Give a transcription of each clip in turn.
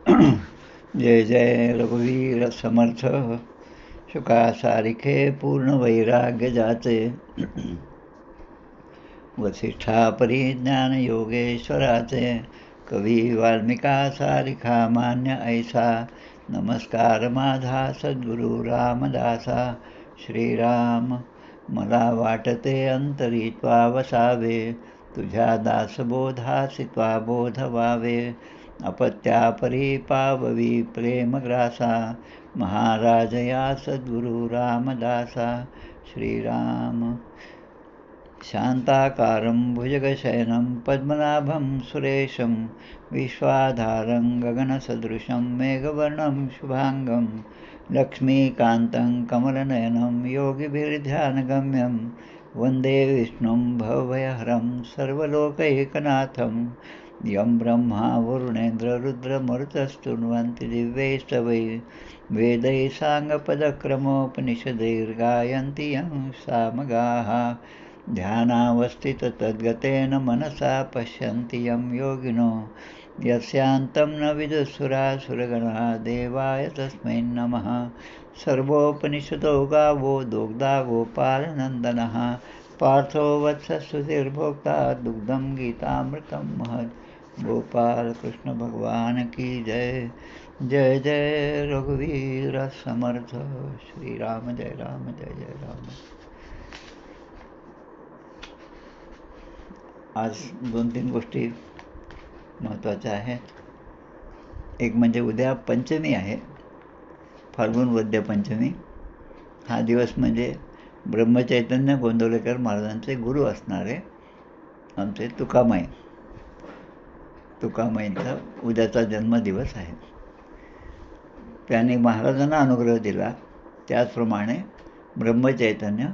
जय जय रघुवीर समर्थ. शुकासारिखे पूर्ण वैराग्य जाचे. वसिष्ठापरी ज्ञान योगेश्वराचे. कवी वाल्मिका सारिखा मान्य ऐसा. नमस्कार माझा सद्गुरु रामदासा. श्रीराम मला वाटते अंतरी त्वा वसावे. तुझ्या दासबोधासी त्वा बोध व्हावे. अपत्यापरी पाववी प्रेमग्रासा. महाराज या सद्गुरु रामदासा. श्रीराम शांताकारं भुजगशयनं पद्मनाभं सुरेशं. विश्वाधारं गगनसदृशं मेघवर्णं शुभांगं. लक्ष्मीकान्तं कमलनयनं योगिभिर्ध्यानगम्यं. वन्दे विष्णुं भवभयहरं सर्वलोकैकनाथं. यं ब्रह्मा वरुणेन्द्ररुद्रमरुतस्तुन्वन्ति दिव्यैस्तवैः. वेदैः साङ्गपदक्रमोपनिषदैर्गायन्ति यं सामगाः. ध्यानावस्थिततद्गतेन मनसा पश्यन्ति यं योगिनो. यस्यान्तं न विदुःसुरासुरगणा. देवाय तस्मै नमः. सर्वोपनिषदो गावो दोग्धा गोपालनन्दनः. पार्थो वत्सस्तुतिर्भोक्ता दुग्धं गीतामृतं महत्. गोपाल कृष्ण भगवान की जय. जय जय रघुवीर समर्थ. श्रीराम जय राम जय जय राम. आज 2-3 गोष्टी महत्त्वाच्या आहेत. एक म्हणजे उद्या पंचमी आहे, फाल्गुन वद्य पंचमी. हा दिवस म्हणजे ब्रह्मचैतन्य गोंदवलेकर महाराजांचे गुरु असणारे आमचे तुकामाईंचा उद्याचा जन्मदिवस आहे. त्याने महाराजांना अनुग्रह दिला. त्याचप्रमाणे ब्रह्मचैतन्य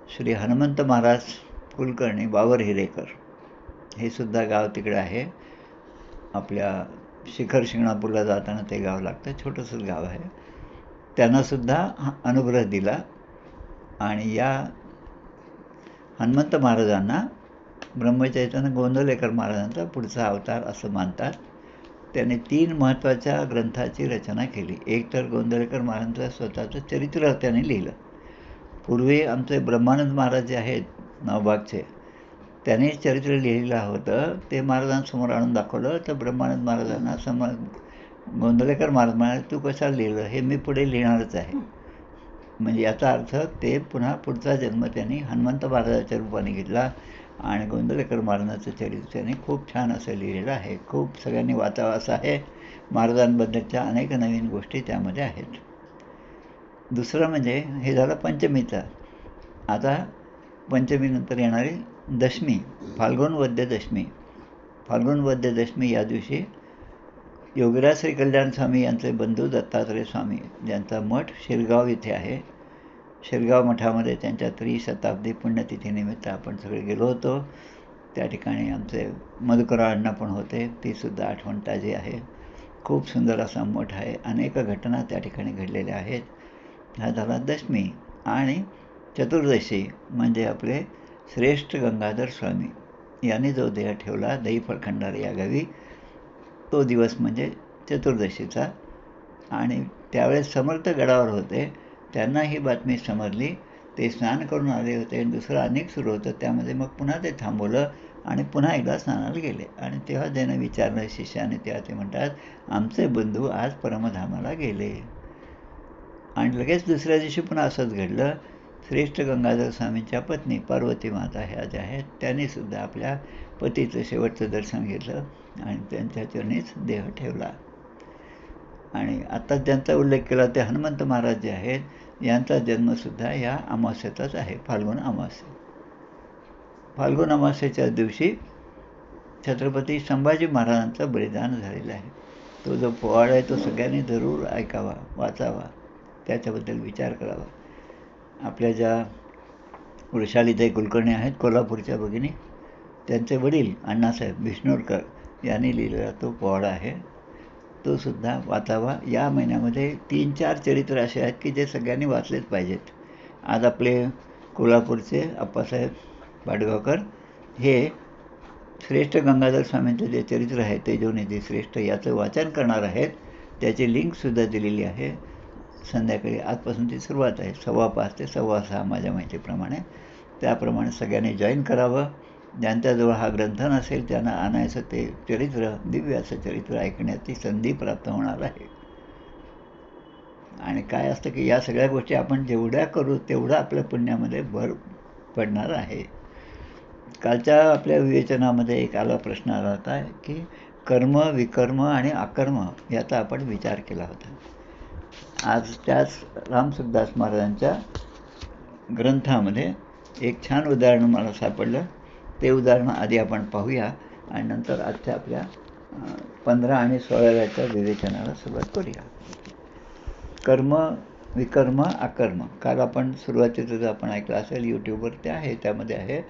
श्री हनुमंत महाराज कुलकर्णी बावर हिरेकर, हे सुद्धा गाव तिकडे आहे. आपल्या शिखर शिंगणापूरला जाताना ते गाव लागतं, छोटंसंच गाव आहे. त्यांनासुद्धा अनुग्रह दिला. आणि या हनुमंत महाराजांना ब्रह्मचैतन्य गोंदवलेकर महाराजांचा पुढचा अवतार असं मानतात. त्याने 3 महत्त्वाच्या ग्रंथाची रचना केली. एक तर गोंदवलेकर महाराजांचं स्वतःचं चरित्र त्याने लिहिलं. पूर्वी आमचे ब्रह्मानंद महाराज जे आहेत नवबागचे, त्याने चरित्र लिहिलेलं होतं. ते महाराजांसमोर आणून दाखवलं तर ब्रह्मानंद महाराजांना गोंदवलेकर महाराज म्हणाले, तू कशाला लिहिलं, हे मी पुढे लिहिणारच आहे. म्हणजे याचा अर्थ ते पुढचा जन्म त्यांनी हनुमंत महाराजाच्या रूपाने घेतला. आणि गोंदवलेकर महाराजांचं चरित्र त्यांनी खूप छान असं लिहिलेलं आहे. खूप सगळ्यांनी वाचावं असं आहे. महाराजांबद्दलच्या अनेक नवीन गोष्टी त्यामध्ये आहेत. दुसरं म्हणजे हे झालं पंचमीचा. आता पंचमीनंतर येणारी दशमी, फाल्गुन वद्य दशमी. फाल्गुन वद्य दशमी या दिवशी योगीराज श्री कल्याण स्वामी यांचे बंधू दत्तात्रय स्वामी, ज्यांचा मठ शिरगाव इथे आहे, शिरगाव मठामध्ये त्यांच्या त्रिशताब्दी पुण्यतिथीनिमित्त आपण सगळे गेलो होतो. त्या ठिकाणी आमचे मधुकरराव अण्णा पण होते. तीसुद्धा आठवण ताजी आहे. खूप सुंदर असा मठ आहे. अनेक घटना त्या ठिकाणी घडलेल्या आहेत. हा झाला दशमी. आणि चतुर्दशी म्हणजे आपले श्रेष्ठ गंगाधर स्वामी यांनी जो देह ठेवला दहीफळ खंडारे या गावी, तो दिवस म्हणजे चतुर्दशीचा. आणि त्यावेळेस समर्थ गडावर होते. त्यांना ही बातमी समजली. ते स्नान करून आले होते. दुसरं अनेक सुरू होतं. त्यामध्ये मग पुन्हा ते थांबवलं आणि पुन्हा एकदा स्नानाला गेले. आणि तेव्हा ज्यानं विचारलं शिष्याने, तेव्हा ते म्हणतात, आमचे बंधू आज परमधामाला गेले. आणि लगेच दुसऱ्या दिवशी पुन्हा असंच घडलं. श्रेष्ठ गंगाधर स्वामींच्या पत्नी पार्वती माता ह्या ज्या आहेत, त्यांनीसुद्धा आपल्या पतीचं शेवटचं दर्शन घेतलं आणि त्यांच्या चरणीच देह ठेवला. आणि आत्ता ज्यांचा उल्लेख केला ते हनुमंत महाराज जे आहेत, यांचा जन्मसुद्धा या अमावस्येचाच आहे, फाल्गुन अमावस्या. फाल्गुन अमावस्येच्या दिवशी छत्रपती संभाजी महाराजांचं बलिदान झालेलं आहे. तो जो पोवाडा आहे तो सगळ्यांनी जरूर ऐकावा, वाचावा, त्याच्याबद्दल विचार करावा. आपल्या ज्या वृषालीताई कुलकर्णी आहेत कोल्हापूरच्या भगिनी, त्यांचे वडील अण्णासाहेब बिष्णोरकर यांनी लिहिलेला तो पोवाडा आहे. तो सुद्धा वाचावा. या महिन्यामध्ये 3-4 चरित्र असे आहेत की जे सगळ्यांनी वाचलेच पाहिजेत. आज आपले कोल्हापूरचे अप्पासाहेब पाडगावकर हे श्रेष्ठ गंगाधर स्वामींचं जे चरित्र आहे तेजोनिधी श्रेष्ठ याचं वाचन करणार आहेत. त्याची लिंकसुद्धा दिलेली आहे. संध्याकाळी आजपासून ती सुरुवात आहे 5:15 ते 6:15 माझ्या माहितीप्रमाणे. त्याप्रमाणे सगळ्यांनी जॉईन करावं. ज्यांच्याजवळ हा ग्रंथ नसेल त्यांना आणायचं ते चरित्र, दिव्य असं चरित्र ऐकण्याची संधी प्राप्त होणार आहे. आणि काय असतं की या सगळ्या गोष्टी आपण जेवढ्या करू तेवढं आपल्या पुण्यामध्ये भर पडणार आहे. कालच्या आपल्या विवेचनामध्ये एक प्रश्न आला होता की कर्म, विकर्म आणि अकर्म याचा आपण विचार केला होता. आज त्याच रामसुखदास महाराजांच्या ग्रंथामध्ये एक छान उदाहरण मला सापडलं. ते उदाहरण आधी आपण पाहूया आणि नंतर आजच्या आपल्या 15 आणि 16व्याच्या विवेचनाला सुरुवात करूया. कर्म, विकर्म, अकर्म. काल आपण सुरुवातीचं आपण ऐकलं असेल यूट्यूबवर ते आहे. त्यामध्ये आहे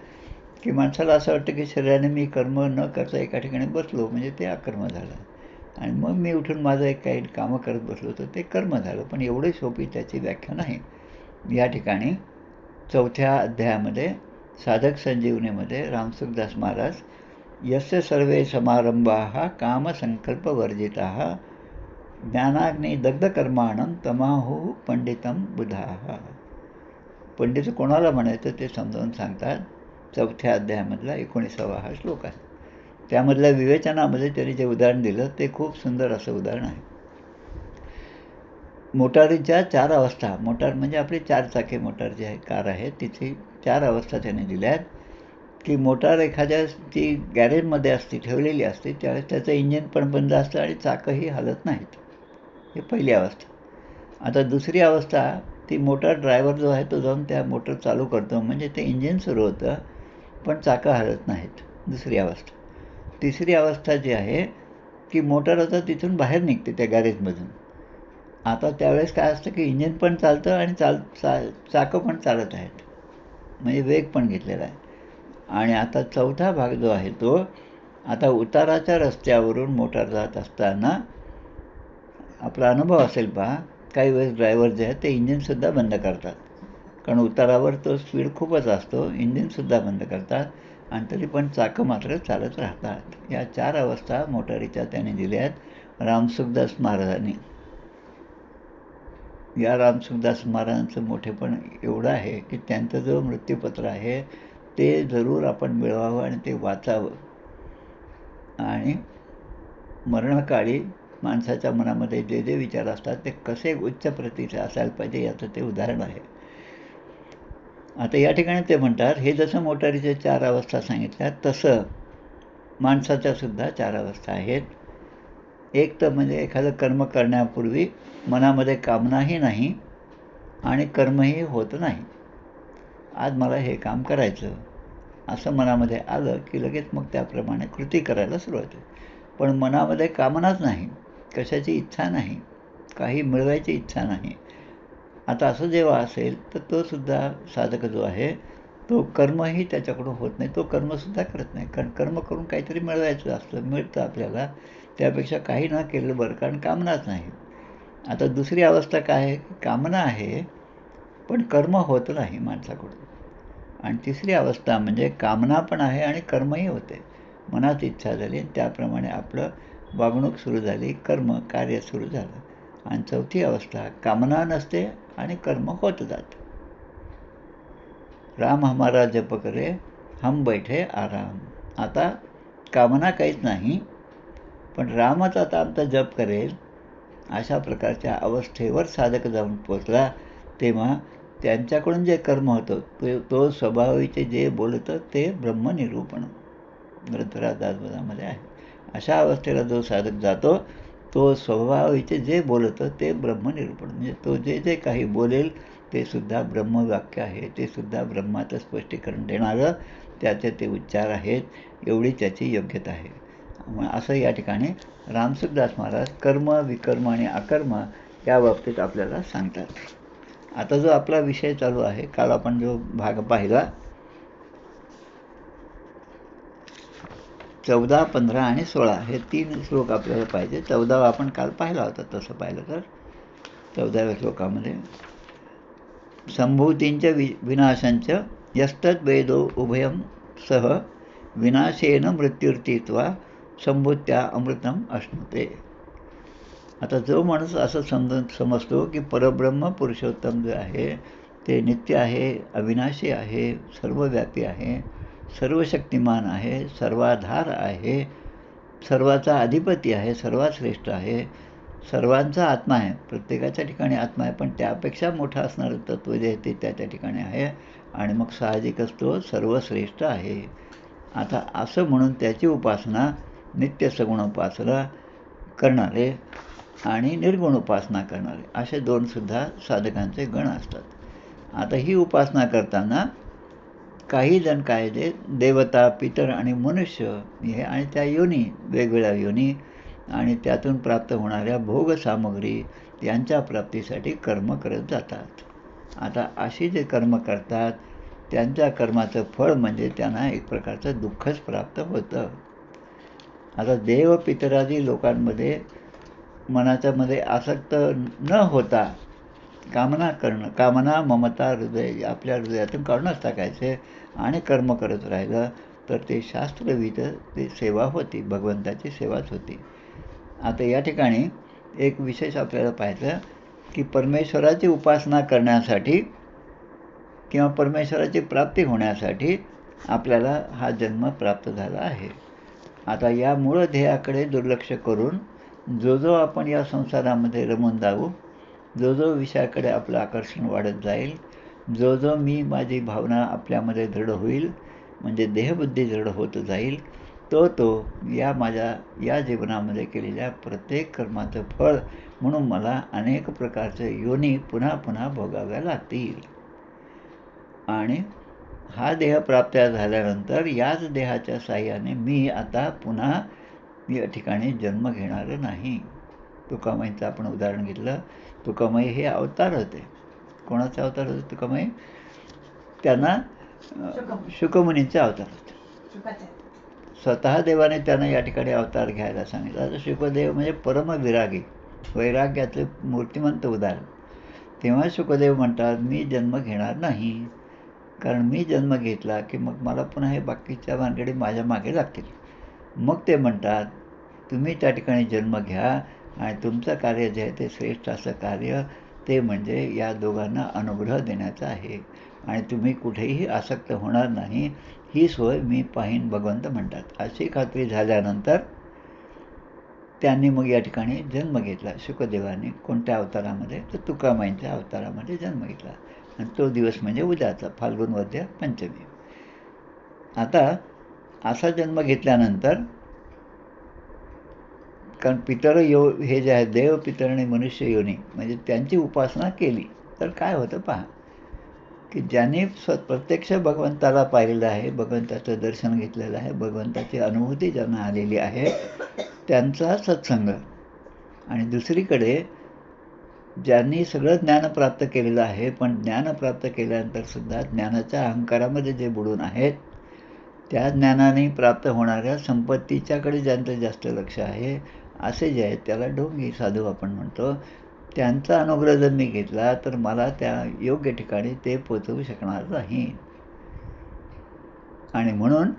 की माणसाला असं वाटतं की शरीराने मी कर्म न करता एका ठिकाणी बसलो म्हणजे ते अकर्म झालं, आणि मग मी उठून माझं एक काही कामं करत बसलो तर ते कर्म झालं. पण एवढी सोपी त्याची व्याख्या नाही. या ठिकाणी 4थ्या अध्यायामध्ये साधक संजीवनीमध्ये रामसुखदास महाराज यस्य सर्वे समारंभाः कामसंकल्पवर्जिताः ज्ञानाग्नी दग्धकर्माणं तमाहुः पंडितं बुधाः. पंडित कोणाला म्हणायचं ते समजावून सांगतात. 4थ्या अध्यायामधला 19वा हा श्लोक आहे. त्यामधल्या विवेचनामध्ये त्यांनी जे उदाहरण दिलं ते खूप सुंदर असं उदाहरण आहे. मोटारीच्या 4 अवस्था, मोटार म्हणजे आपली 4 चाकी मोटार जी आहे कार आहे तिची 4 अवस्था त्याने दिल्या आहेत. की मोटार एखाद्या ती गॅरेजमध्ये असते, ठेवलेली असते, त्यावेळेस त्याचं इंजिन पण बंद असतं आणि चाकही हलत नाहीत. ही पहिली अवस्था. आता दुसरी अवस्था, ती मोटार ड्रायव्हर जो आहे तो जाऊन त्या मोटर चालू करतो म्हणजे ते इंजिन सुरू होतं पण चाकं हलत नाहीत. दुसरी अवस्था. तिसरी अवस्था जी आहे की मोटार आता तिथून बाहेर निघते त्या गॅरेजमधून. आता त्यावेळेस काय असतं की इंजिन पण चालतं आणि चाकं पण चालत आहेत, म्हणजे वेग पण घेतलेला आहे. आणि आता 4था भाग जो आहे तो, आता उताराच्या रस्त्यावरून मोटार जात असताना आपला अनुभव असेल पहा, काही वेळेस ड्रायव्हर जे आहेत ते इंजिनसुद्धा बंद करतात, कारण उतारावर तो स्पीड खूपच असतो. इंजिनसुद्धा बंद करतात आणि तरी पण चाकं मात्र चालत राहतात. या 4 अवस्था मोटारीच्या त्याने दिल्या आहेत रामसुखदास महाराजांनी. या रामसुखदास महाराजांचं मोठेपण एवढं आहे की त्यांचं जो मृत्यूपत्र आहे ते जरूर आपण मिळवावं आणि ते वाचावं. आणि मरणकाळी माणसाच्या मनामध्ये जे जे विचार असतात ते कसे उच्च प्रतीचे असायला पाहिजे याचं ते उदाहरण आहे. आता या ठिकाणी ते म्हणतात, हे जसं मोटारीच्या 4 अवस्था सांगितल्या तसं माणसाच्यासुद्धा 4 अवस्था आहेत. एक तर म्हणजे एखादं कर्म करण्यापूर्वी मनामध्ये कामनाही नाही आणि कर्मही होत नाही. आज मला हे काम करायचं असं मनामध्ये आलं की लगेच मग त्याप्रमाणे कृती करायला सुरुवात होते. पण मनामध्ये कामनाच नाही, कशाची इच्छा नाही, काही मिळवायची इच्छा नाही. आता असं जेव्हा असेल तर तो सुद्धा साधक जो आहे तो कर्मही त्याच्याकडून होत नाही, तो कर्मसुद्धा करत नाही. कारण कर्म करून काहीतरी मिळवायचं असतं, मिळतं आपल्याला, त्यापेक्षा काही न केलं बरं, कारण कामनाच नाही. आता दुसरी अवस्था काय आहे, कामना आहे पण कर्म होत नाही माणसाकडून. आणि तिसरी अवस्था म्हणजे कामना पण आहे आणि कर्मही होते, मनात इच्छा झाली त्याप्रमाणे आपलं वागणूक सुरू झाली, कर्म कार्य सुरू झालं. आणि 4थी अवस्था कामना नसते आणि कर्म होत जातं. राम हमारा जप करे हम बैठे आराम. आता कामना काहीच नाही पण रामच आता आमचा जप करेल अशा प्रकारच्या अवस्थेवर साधक जाऊन पोचला तेव्हा त्यांच्याकडून जे कर्म होतं तो स्वभावाचे जे बोलतं ते ब्रह्मनिरूपण ग्रंथराजामध्ये आहे. अशा अवस्थेला जो साधक जातो तो स्वभावाचे जे बोलतं ते ब्रह्मनिरूपण, म्हणजे तो जे जे काही बोलेल ते सुद्धा ब्रह्मवाक्य आहे, ते सुद्धा ब्रह्माचं स्पष्टीकरण देणारं त्याचे ते उच्चार आहेत, एवढी त्याची योग्यता आहे. असं या ठिकाणी रामसुखदास महाराज कर्म, विकर्म आणि अकर्म या बाबतीत आपल्याला सांगतात. आता जो आपला विषय चालू आहे, काल आपण जो भाग पाहिला 14, 15 आणि 16 हे 3 श्लोक आपल्याला पाहिजे. 14वा आपण काल पाहिला होता. तसं पाहिलं तर 14व्या श्लोकामध्ये संभूतींच्या विनाशांच यस्तद् वेदो उभयं सह विनाशेन मृत्युर्तीत्वा संभूत्या अमृतम अश्नुते. आता जो माणूस असं समजतो की परब्रह्म पुरुषोत्तम जे आहे ते नित्य आहे, अविनाशी आहे, सर्वव्यापी आहे, सर्वशक्तिमान आहे, सर्वाधार आहे, सर्वाचा अधिपती आहे, सर्वात श्रेष्ठ आहे, सर्वांचा आत्मा आहे, प्रत्येकाच्या ठिकाणी आत्मा आहे, पण त्यापेक्षा मोठा असणारं तत्त्व जे आहे ते त्याच्या ठिकाणी आहे आणि मग साहजिकच तो सर्वश्रेष्ठ आहे. आता असं म्हणून त्याची उपासना नित्य सगुण उपासना करणारे आणि निर्गुण उपासना करणारे असे दोनसुद्धा साधकांचे गण असतात. आता ही उपासना करताना काही जण काय जे देवता, पितर आणि मनुष्य हे आणि त्या योनी वेगवेगळ्या योनी आणि त्यातून प्राप्त होणाऱ्या भोगसामग्री यांच्या प्राप्तीसाठी कर्म करत जातात. आता अशी जे कर्म करतात त्यांच्या कर्माचं फळ म्हणजे त्यांना एक प्रकारचं दुःखच प्राप्त होतं. आता देव पितरादी लोकांमध्ये मनाच्यामध्ये आसक्त न होता कामना ममता हृदय आपल्या हृदयातून काढूनच टाकायचे आणि कर्म करत राहिलं तर ते शास्त्रविध ते सेवा होती, भगवंताची सेवाच होती. आता या ठिकाणी एक विशेष आपल्याला पाहायचं की परमेश्वराची उपासना करण्यासाठी किंवा परमेश्वराची प्राप्ती होण्यासाठी आपल्याला हा जन्म प्राप्त झाला आहे. आता या मूळ ध्येयाकडे दुर्लक्ष करून जो आपण या संसारामध्ये रमून जाऊ, जो विषयाकडे आपलं आकर्षण वाढत जाईल, जो मी माझी भावना आपल्यामध्ये दृढ होईल, म्हणजे देहबुद्धी दृढ होत जाईल, तो या जीवनामध्ये केलेल्या प्रत्येक कर्माचं फळ म्हणून मला अनेक प्रकारचे योनी पुन्हा पुन्हा भोगाव्या लागतील. आणि हा देह प्राप्त झाल्यानंतर याच देहाच्या साह्याने मी आता पुन्हा या ठिकाणी जन्म घेणार नाही. तुकामाईंचं आपण उदाहरण घेतलं. तुकामाई हे अवतार होते. कोणाचे अवतार होते तुकामाई? त्यांना शुकमुनींचे अवतार होते. स्वतः देवाने त्यांना या ठिकाणी अवतार घ्यायला सांगितलं. आता शुकदेव म्हणजे परमविरागी, वैराग्याचे मूर्तिमंत उदाहरण. तेव्हा शुकदेव म्हणतात मी जन्म घेणार नाही, कारण मी जन्म घेतला की मग मला पुन्हा हे बाकीच्या भानगडी माझ्या मागे लागतील. मग ते म्हणतात तुम्ही त्या ठिकाणी जन्म घ्या आणि तुमचं कार्य जे आहे ते श्रेष्ठ असं कार्य ते म्हणजे या दोघांना अनुग्रह देण्याचा आहे आणि तुम्ही कुठेही आसक्त होणार नाही ही सोय मी पाहीन भगवंत म्हणतात. अशी खात्री झाल्यानंतर त्यांनी मग या ठिकाणी जन्म घेतला. शुकदेवाने कोणत्या अवतारामध्ये? तर तुकामाईंच्या अवतारामध्ये जन्म घेतला आणि तो दिवस म्हणजे उद्याचा फाल्गुन वद्य पंचमी. आता असा जन्म घेतल्यानंतर कारण पितर हे जे आहे देव पितर आणि मनुष्य योनी म्हणजे त्यांची उपासना केली तर काय होतं पहा की ज्यांनी प्रत्यक्ष भगवंताला पाहिलेलं आहे, भगवंताचं दर्शन घेतलेलं आहे, भगवंताची अनुभूती ज्यांना आलेली आहे त्यांचा सत्संग आणि दुसरीकडे ज्यांनी सगळं ज्ञान प्राप्त केलेलं आहे पण ज्ञान प्राप्त केल्यानंतर सुद्धा ज्ञानाच्या अहंकारामध्ये जे बुडून आहेत त्या ज्ञानाने प्राप्त होणाऱ्या संपत्तीच्याकडे ज्यांचं जास्त लक्ष आहे असे जे आहेत त्याला ढोंगी साधू आपण म्हणतो. त्यांचा अनुग्रह जर मी घेतला तर मला त्या योग्य ठिकाणी ते पोचवू शकणार नाही आणि म्हणून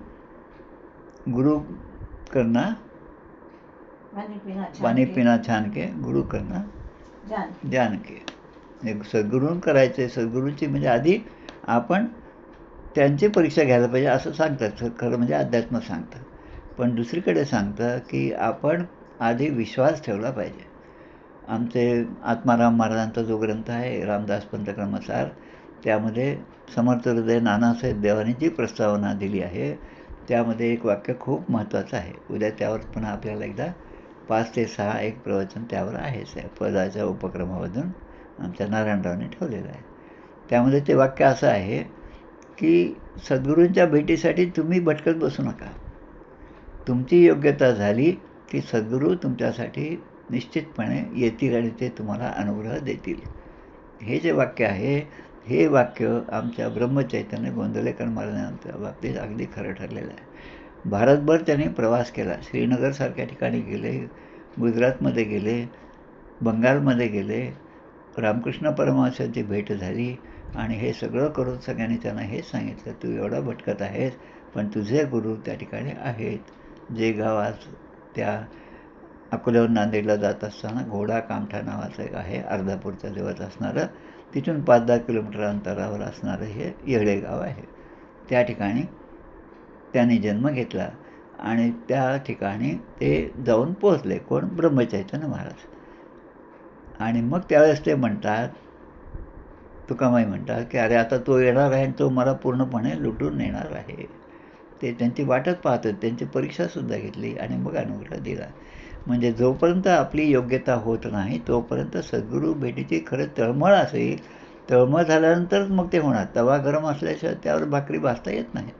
गुरु करना पाणी पिना छान के गुरु करना जान के. सद्गुरू करायचे. सद्गुरूंची म्हणजे आधी आपण त्यांची परीक्षा घ्यायला पाहिजे असं सांगतात. खरं म्हणजे अध्यात्म सांगतं. पण दुसरीकडे सांगतं की आपण आधी विश्वास ठेवला पाहिजे. आमचे आत्माराम महाराजांचा जो ग्रंथ आहे रामदास पंथ क्रमसार त्यामध्ये समर्थ हृदय नानासाहेब देवानी जी प्रस्तावना दिली आहे त्यामध्ये एक वाक्य खूप महत्त्वाचं आहे. उद्या त्यावर पुन्हा आपल्याला एकदा 5 ते 6 एक प्रवचन त्यावर आहेच आहे. पदाच्या उपक्रमामधून आमच्या नारायणरावने ठेवलेलं आहे. त्यामध्ये ते वाक्य असं आहे की सद्गुरूंच्या भेटीसाठी तुम्ही भटकत बसू नका. तुमची योग्यता झाली की सद्गुरू तुमच्यासाठी निश्चितपणे येतील आणि ते तुम्हाला अनुग्रह देतील. हे जे वाक्य आहे हे वाक्य आमच्या ब्रह्मचैतन्य गोंदवलेकर महाराजांच्या बाबतीत अगदी खरं ठरलेलं आहे. भारतभर त्यांनी प्रवास केला. श्रीनगरसारख्या ठिकाणी गेले, गुजरातमध्ये गेले, बंगालमध्ये गेले, रामकृष्ण परमहंसांची भेट झाली आणि हे सगळं करून सगळ्यांनी त्यांना हेच सांगितलं तू एवढा भटकत आहेस पण तुझे गुरु त्या ठिकाणी आहेत. जे गाव आज त्या अकोल्यावर नांदेडला जात असताना घोडा कामठा नावाचं एक आहे, अर्धापूरच्या जवळ असणारं, तिथून 5-10 किलोमीटर अंतरावर असणारं हे येहळे गाव आहे. त्या ठिकाणी त्याने जन्म घेतला आणि त्या ठिकाणी ते जाऊन पोहोचले. कोण? ब्रह्मचैतन्य महाराज. आणि मग त्यावेळेस ते म्हणतात, तुकामाई म्हणतात की अरे आता तो येणार आहे आणि तो मला पूर्णपणे लुटून नेणार आहे. ते त्यांची वाटच पाहत होते. त्यांची परीक्षासुद्धा घेतली आणि मग अनुग्रह दिला. म्हणजे जोपर्यंत आपली योग्यता होत नाही तोपर्यंत सद्गुरू भेटीची खरं तळमळ असेल. तळमळ झाल्यानंतरच मग ते होणार. तवा गरम असल्याशिवाय त्यावर भाकरी भाजता येत नाही.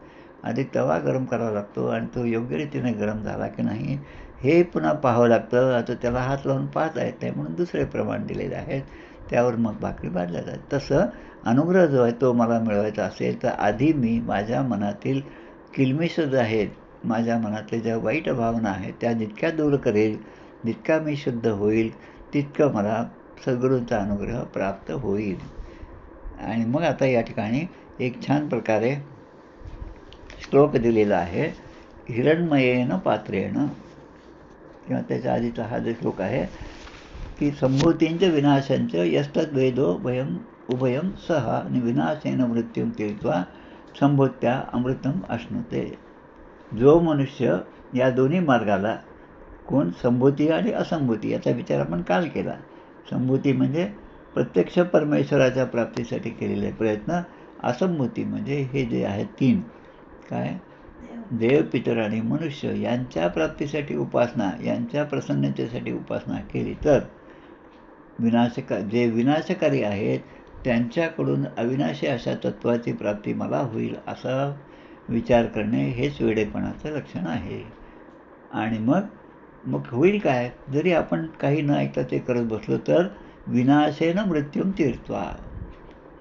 आधी तवा गरम करावा लागतो आणि तो योग्य रीतीने गरम झाला की नाही हे पुन्हा पाहावं लागतं. आता त्याला हात लावून पाहता येत नाही म्हणून दुसरे प्रमाण दिलेले आहेत, त्यावर मग भाकरी भाजल्या जातात. तसं अनुग्रह जो आहे तो मला मिळवायचा असेल तर आधी मी माझ्या मनातील किलमिश आहेत, माझ्या मनातल्या ज्या वाईट भावना आहेत त्या जितक्या दूर करेल, जितका मी शुद्ध होईल तितकं मला सद्गुरूंचा अनुग्रह प्राप्त होईल. आणि मग आता या ठिकाणी एक छान प्रकारे श्लोक दिलेला आहे, हिरण्मयेन पात्रेण, किंवा त्याच्या आधीचा हा जो श्लोक आहे की संभूतींच विनाशांच यस्तद्वेदो भयम उभयम सह विनाशेन मृत्यूम तीर्त्वा संभूत्या अमृतम अश्नुते. जो मनुष्य या दोन्ही मार्गाला, कोण? संभूती आणि असंभूती, याचा विचार आपण काल केला. संभूती म्हणजे प्रत्यक्ष परमेश्वराच्या प्राप्तीसाठी केलेले प्रयत्न. असंभूती म्हणजे हे जे आहेत तीन, काय? देव, पितर आणि मनुष्य यांच्या प्राप्तीसाठी उपासना, यांच्या प्रसन्नतेसाठी उपासना केली तर जे विनाशकारी आहेत त्यांच्याकडून अविनाशी अशा तत्त्वाची प्राप्ती मला होईल असा विचार करणे हेच वेडेपणाचं लक्षण आहे. आणि मग होईल काय? जरी आपण काही न ऐकता ते करत बसलो तर विनाशेन मृत्यूम तीर्त्वा,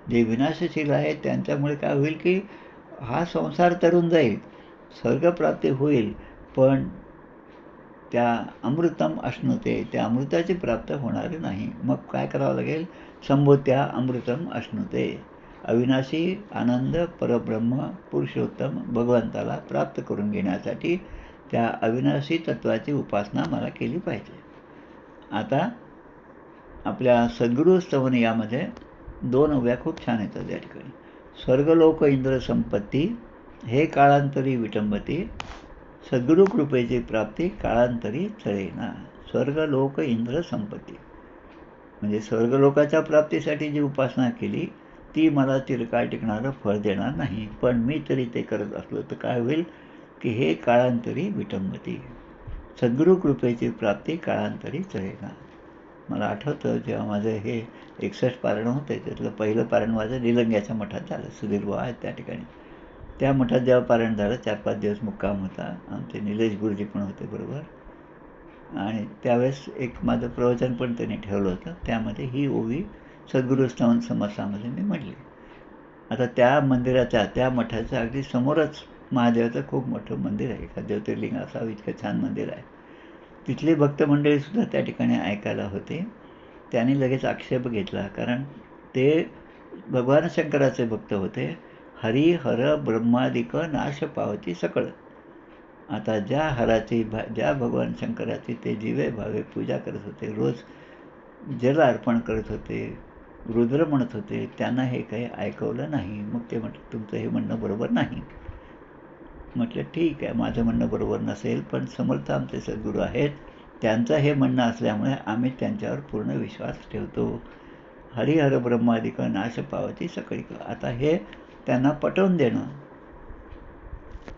जे विनाशशील आहेत त्यांच्यामुळे काय होईल की हा संसार तरून जाईल, स्वर्गप्राप्ती होईल, पण त्या अमृतम अश्नुते, त्या अमृताची प्राप्त होणारी नाही. मग काय करावं लागेल? संभूत्या अमृतम अश्नुते, अविनाशी आनंद परब्रह्म पुरुषोत्तम भगवंताला प्राप्त करून घेण्यासाठी त्या अविनाशी तत्त्वाची उपासना मला केली पाहिजे. आता आपल्या सद्गुरू स्तवन यामध्ये 2 ओव्या खूप छान येतात या ठिकाणी. स्वर्गलोक इंद्र संपत्ती हे काळांतरी विटंबती, सद्गुरू कृपेची प्राप्ती काळांतरी चळेना. स्वर्गलोक इंद्र संपत्ती म्हणजे स्वर्गलोकाच्या प्राप्तीसाठी जी उपासना केली ती मला चिरकाळ टिकणारं फळ देणार नाही. पण मी तरी ते करत असलो तर काय होईल की हे काळांतरी विटंबती, सद्गुरू कृपेची प्राप्ती काळांतरी चळेना. मला आठवतं जेव्हा माझं हे 61 पारण होते त्यातलं पहिलं पारण माझं निलंग्याच्या मठात झालं. सुधीर बुवा आहेत त्या ठिकाणी. त्या मठात जेव्हा पारण झालं 4-5 दिवस मुक्काम होता. आमचे निलेश गुरुजी पण होते बरोबर. आणि त्यावेळेस एक माझं प्रवचन पण त्यांनी ठेवलं होतं. त्यामध्ये ही ओवी सद्गुरू स्तवन समर्थामध्ये मी म्हटली. आता त्या मंदिराच्या, त्या मठाच्या अगदी समोरच महादेवाचं खूप मोठं मंदिर आहे. एखादं ज्योतिर्लिंग असावं इतकं छान मंदिर आहे. तिथली भक्त मंडळीसुद्धा त्या ठिकाणी ऐकायला होते. त्यांनी लगेच आक्षेप घेतला, कारण ते भगवान शंकराचे भक्त होते. हरी हर ब्रह्मादिक नाश पावती सकळ. आता ज्या भगवान शंकराची ते जीवे भावे पूजा करत होते, रोज जल अर्पण करत होते, रुद्र म्हणत होते, त्यांना हे काही ऐकवलं नाही. मग ते म्हटलं तुमचं हे म्हणणं बरोबर नाही. म्हटलं ठीक आहे, माझं म्हणणं बरोबर नसेल, पण समर्थ आमचे सद्गुरू आहेत, त्यांचं हे म्हणणं असल्यामुळे आम्ही त्यांच्यावर पूर्ण विश्वास ठेवतो. हरिहर ब्रह्मादिक नाश पावती सकळीक. आता हे त्यांना पटवून देणं.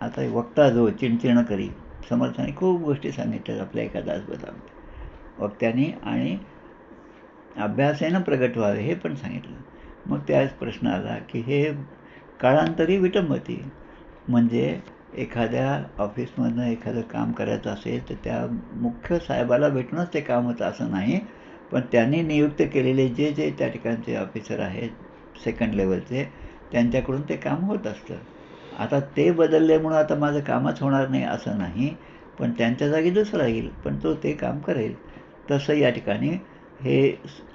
आता वक्ता जो चिणचिण करी, समर्थाने खूप गोष्टी सांगितल्या आपल्या एका दासबोधामध्ये. वक्त्यांनी आणि अभ्यासानं प्रगट व्हावे हे पण सांगितलं. मग त्याच प्रश्न आला की हे काळांतरी विटंबती म्हणजे एखाद्या ऑफिसमधनं एखादं काम करायचं असेल तर त्या मुख्य साहेबाला भेटूनच ते काम होतं असं नाही, पण त्यांनी नियुक्त केलेले जे जे त्या ठिकाणचे ऑफिसर आहेत सेकंड लेवलचे, त्यांच्याकडून ते काम होत असतं. आता ते बदलल्यामुळं आता माझं कामच होणार नाही असं नाही, पण त्यांच्या जागी दुसरा येईल, पण तो ते काम करेल. तसं या ठिकाणी हे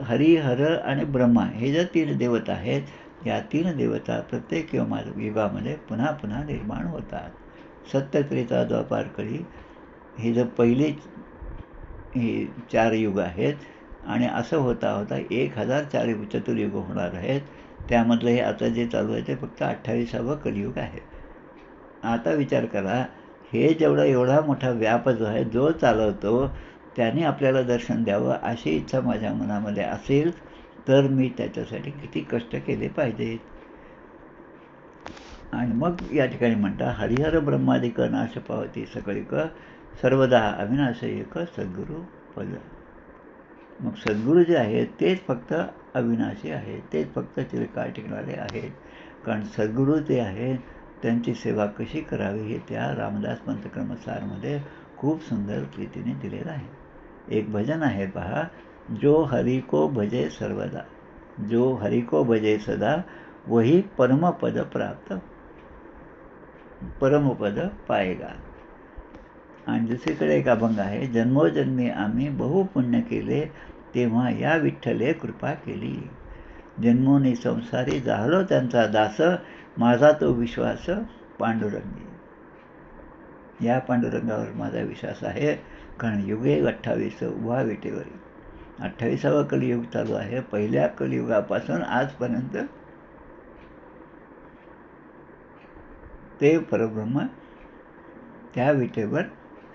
हरी हर आणि ब्रह्मा हे ज्या 3 देवता आहेत, या 3 देवता प्रत्येक युगामध्ये पुन्हा पुन्हा निर्माण होतात. सत्य, त्रेता, द्वापार, कली हे जर पहिले हे 4 युग आहेत आणि असं होता होता 1004 चतुर्युग होणार आहेत. त्यामधलं हे आता जे चालू आहे ते फक्त 28वं कलियुग आहे. आता विचार करा, हे जेवढा एवढा मोठा व्याप जो आहे, जो चालवतो त्याने आपल्याला दर्शन द्यावं अशी इच्छा माझ्या मनामध्ये असेल तर मी त्याच्यासाठी किती कष्ट केले पाहिजेत. आणि मग या ठिकाणी म्हणता, हरिहर ब्रह्मादिक नाश पावती सकळिक सर्वदा अविनाश एक सद्गुरू पद. मग सद्गुरू जे आहेत तेच फक्त अविनाशी आहेत, तेच फक्त चिरकाळ टिकणारे आहेत. कारण सद्गुरू जे आहेत त्यांची सेवा कशी करावी हे त्या रामदास पंथक्रमसारमध्ये खूप सुंदर रीतीने दिलेलं आहे. एक भजन आहे पहा, जो हरि को भजे सर्वदा, जो हरि को भजे सदा, वही परमपद प्राप्त, परमपद पाएगा. आणि दुसरीकडे एक अभंग आहे, जन्मोजन्मी आम्ही बहु पुण्य केले, तेव्हा या विठ्ठले कृपा केली. जन्मोनी संसारी झालो त्यांचा दास, माझा तो विश्वास पांडुरंगी. या पांडुरंगावर माझा विश्वास आहे. कारण युगे 28 उभा विटेवरी. 28वं कलियुग चालू आहे. पहिल्या कलियुगापासून आजपर्यंत ते परब्रह्म त्या विटेवर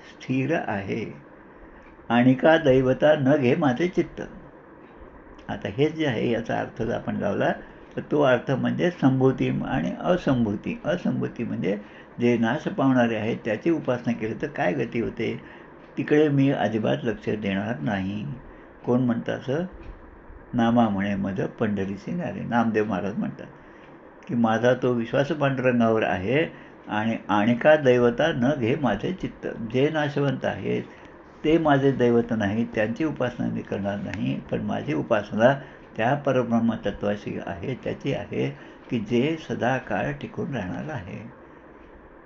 स्थिर आहे. आणि का दैवता न घे माझे चित्त. आता हेच जे आहे याचा अर्थ जर आपण लावला तर तो अर्थ म्हणजे संभूती आणि असंभूती. असंभूती म्हणजे जे नाश पावणारे आहेत त्याची उपासना केली तर काय गती होते, तिकडे मी अजिबात लक्ष देणार नाही. कोण म्हणतं असं? नामा म्हणे मध पंढरीसी नारे. नामदेव महाराज म्हणतात की माझा तो विश्वास पांडुरंगावर आहे. आणि का दैवता न घे माझे चित्त. जे नाशवंत आहेत ते माझे दैवत नाही, त्यांची उपासना मी करणार नाही. पण माझी उपासना त्या परब्रह्मतत्वाशी आहे, त्याची आहे की जे सदा काळ टिकून राहणार आहे.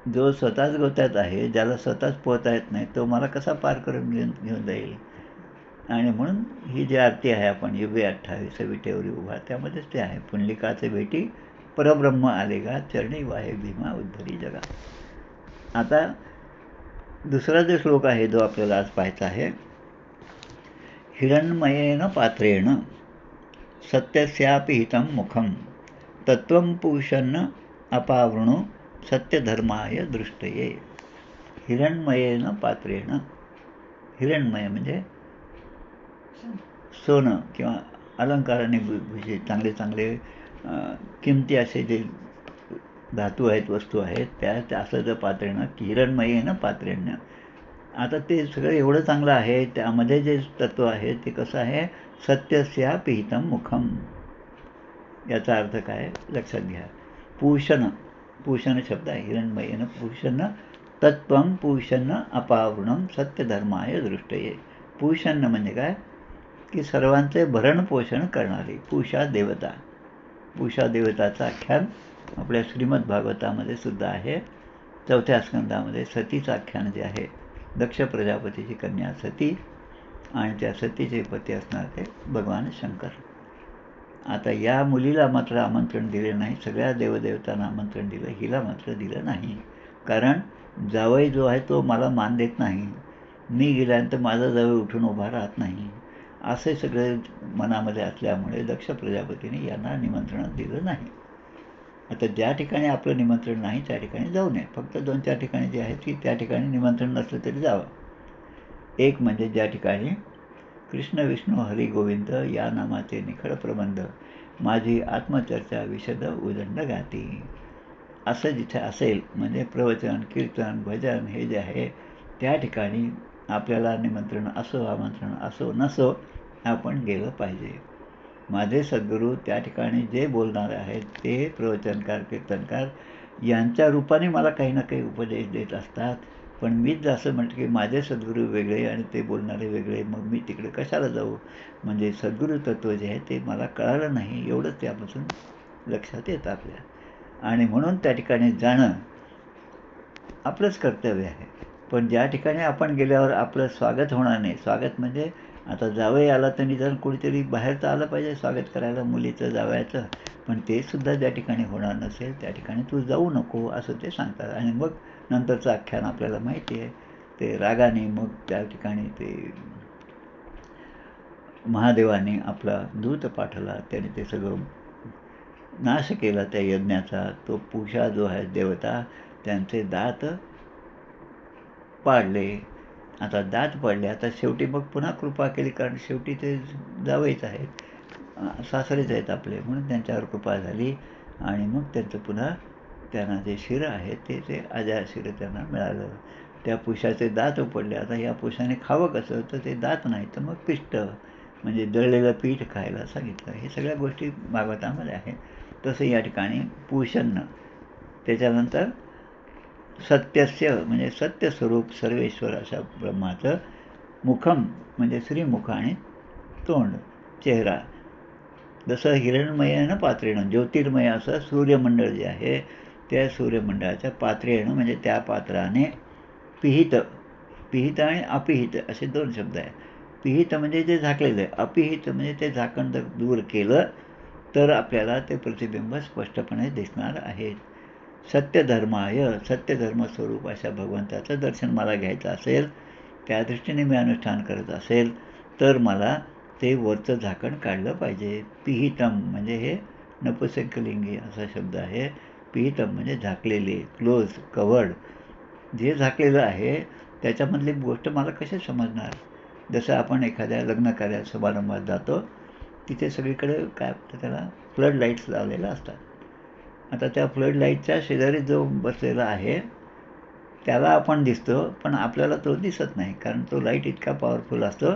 जो स्वतःच गोत्यात आहे, ज्याला स्वतःच पोहता येत नाही, तो मला कसा पार करून घेऊन जाईल. आणि म्हणून ही जी आरती आहे आपण युगे 28 विटेवरी उभा, त्यामध्येच ते आहे, पुंडलिकाचे भेटी परब्रह्म आले गा, चरणी वाहे भीमा उद्धरी जगा. आता दुसरा जो श्लोक आहे जो आपल्याला आज पाहायचा आहे, हिरण्मयेन पात्रेण सत्यस्यापि हितं मुखं तत्त्वं पुरुषन्न अपावृणु सत्यधर्माय दृष्टये. हिरण्मयेन पात्रेण. हिरण्मय म्हणजे सोनं किंवा अलंकाराने चांगले चांगले किमती असे जे धातू आहेत, वस्तू आहेत, त्या असं जर पात्रेनं, हिरण्मयेन पात्रेण. आता ते सगळं एवढं चांगलं आहे, त्यामध्ये जे तत्त्व आहे ते कसं आहे, सत्यस्यापि हितं मुखम. याचा अर्थ काय लक्षात घ्या. पूषण, पूषण शब्द आहे, हिरण्मयेन पूषण तत्त्वं पूषण अपावृणं सत्यधर्माय दृष्टये. पूषण म्हणजे काय की सर्वांचे भरणपोषण करणारी पूषा देवता. पूषा देवताचं आख्यान आपल्या श्रीमद भागवतामध्ये सुद्धा आहे. 4थ्या स्कंदामध्ये सतीचं आख्यान जे आहे, दक्ष प्रजापतीची कन्या सती आणि त्या सतीचे पती असणार ते भगवान शंकर. आता या मुलीला मात्र आमंत्रण दिले नाही, सगळ्या देवदेवतांना आमंत्रण दिलं, हिला मात्र दिलं नाही. कारण जावई जो आहे तो मला मान देत नाही, मी गेल्यानंतर माझा जावई उठून उभा राहत नाही, असे सगळे मनामध्ये असल्यामुळे दक्ष प्रजापतीने यांना निमंत्रण दिलं नाही. आता ज्या ठिकाणी आपलं निमंत्रण नाही त्या ठिकाणी जाऊ नये. फक्त 2-4 ठिकाणी जे आहेत की त्या ठिकाणी निमंत्रण नसलं तरी जावं. एक म्हणजे ज्या ठिकाणी कृष्ण विष्णू हरी गोविंद या नामाचे निखळ प्रबंध, माझी आत्मचर्चा विशद उदंड गाती, असं जिथे असेल म्हणजे प्रवचन, कीर्तन, भजन हे जे आहे त्या ठिकाणी आपल्याला निमंत्रण असो, आमंत्रण असो नसो, आपण गेलं पाहिजे. माझे सद्गुरू त्या ठिकाणी जे बोलणारे आहेत ते प्रवचनकार, कीर्तनकार यांच्या रूपाने मला काही ना काही उपदेश देत असतात. पण मीच असं म्हटलं की माझे सद्गुरू वेगळे आणि ते बोलणारे वेगळे, मग मी तिकडे कशाला जाऊ. म्हणजे सद्गुरू तत्त्व जे आहे ते मला कळालं नाही, एवढंच त्यापासून लक्षात येतं आपल्या. आणि म्हणून त्या ठिकाणी जाणं आपलंच कर्तव्य आहे. पण ज्या ठिकाणी आपण गेल्यावर आपलं स्वागत होणार नाही, स्वागत म्हणजे आता जावई आला तर निदान कुणीतरी बाहेरचं आलं पाहिजे स्वागत करायला मुलीचं, जावयाचं. पण ते सुद्धा ज्या ठिकाणी होणार नसेल त्या ठिकाणी तू जाऊ नको असं ते सांगतात. आणि मग नंतरचं आख्यान आपल्याला माहिती आहे. ते रागाने मग त्या ठिकाणी ते महादेवाने आपला दूत पाठवला, त्याने ते सगळं नाश केला त्या यज्ञाचा. तो पूषा जो आहे देवता, त्यांचे दात पाडले. आता दात पाडले, आता शेवटी मग पुन्हा कृपा केली, कारण शेवटी ते जावईच आहेत, सासरेच आहेत आपले, म्हणून त्यांच्यावर कृपा झाली आणि मग त्यांचं पुन्हा त्यांना जे शिरं आहे ते अजय शिरं त्यांना मिळालं. त्या पुषाचे दात उपडले. आता या पुषाने खावं कसं, तर ते दात नाही तर मग पिष्ट म्हणजे दळलेलं पीठ खायला सांगितलं. हे सगळ्या गोष्टी भागवतामध्ये आहेत. तसं या ठिकाणी पुषणं. त्याच्यानंतर सत्यस्य म्हणजे सत्यस्वरूप सर्वेश्वर अशा ब्रह्माचं मुखम म्हणजे श्रीमुख आणि तोंड चेहरा. जसं हिरणमय आहे ना पात्रेनं, ज्योतिर्मय असं सूर्यमंडळ जे आहे त्या सूर्यमंडळाच्या पात्रेनं म्हणजे त्या पात्राने पिहित, पिहित आणि अपिहित असे दोन शब्द आहे. पिहित म्हणजे जे झाकलेलं आहे, अपिहित म्हणजे ते झाकण जर दूर केलं तर आपल्याला ते प्रतिबिंब स्पष्टपणे दिसणार आहे. सत्यधर्माय, सत्यधर्मस्वरूप अशा भगवंताचं दर्शन मला घ्यायचं असेल, त्या दृष्टीने मी अनुष्ठान करत असेल तर मला ते वरचं झाकण काढलं पाहिजे. पिहितम म्हणजे हे नपुंसकलिंगी असा शब्द आहे. पिहितम म्हणजे झाकलेले, क्लोज, कव्हर्ड. जे झाकलेलं आहे त्याच्यामधली गोष्ट मला कशी समजणार? जसं आपण एखाद्या लग्न कार्यात समारंभात जातो, तिथे सगळीकडे काय त्याला फ्लड लाईट्स लावलेल्या असतात. आता त्या फ्लड लाईटच्या शेजारी जो बसलेला आहे त्याला आपण दिसतो, पण आपल्याला तो दिसत नाही, कारण तो लाईट इतका पॉवरफुल असतो